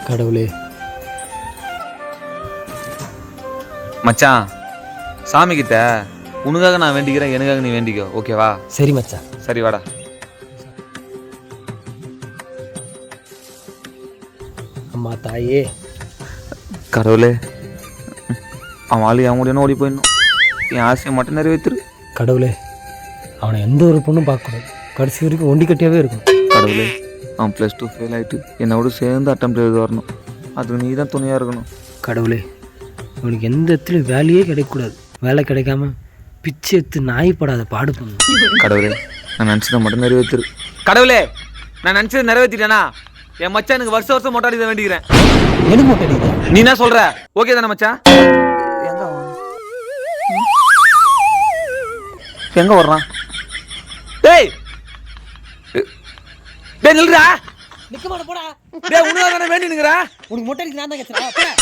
கடவுளே. மச்சான், சாமி கிட்ட உனக்காக நான் வேண்டிக்கிறேன், எனக்காக நீ வேண்டிக்கோ, ஓகேவா? சரி மச்சான். சரி வாடா. அம்மா தாயே. கடவுளே, அவன் ஆளு என் முடியும் ஓடி போயிடணும். என் ஆசையை மட்டும் நிறைவேற்றிரு. கடவுளே, அவனை எந்த ஒரு பொண்ணும் பார்க்கக்கூடாது, கடைசி வரைக்கும் ஒண்டி கட்டியாவே இருக்கும். கடவுளே, அவன் +2 ஃபெயில் ஆகிட்டு என்னோட சேர்ந்து அட்டெம்ப்ட் எழுத வரணும். அதுக்கு நீ தான் துணையாக இருக்கணும். கடவுளே, அவனுக்கு எந்த இடத்துலையும் வேலையே கிடைக்கக்கூடாது, வேலை கிடைக்காம பிச்சை எடுத்து நாய்ப்படாத பாடு பண்ணணும். கடவுளே, நான் நினச்சதை மட்டும் நிறைவேற்றிரு. கடவுளே, நான் நினச்சதை நிறைவேற்றிட்டேனா என் மச்சான் எனக்கு வருஷம் வருஷம் மொட்டாடி தான் வேண்டிக்கிறேன். எனக்கு மொட்டை அடிக்குதா? நீ என்ன சொல்ற? ஓகே தானே மச்சான்? எங்க வர்றான்? டேய் டேய் நில்றா. நிக்க மாட்ட போடா. டேய் உனக்கு தானே வேண்டி நிக்கிறா. உனக்கு மொட்டை அடிக்க நான் தான் கேட்கிறேன்.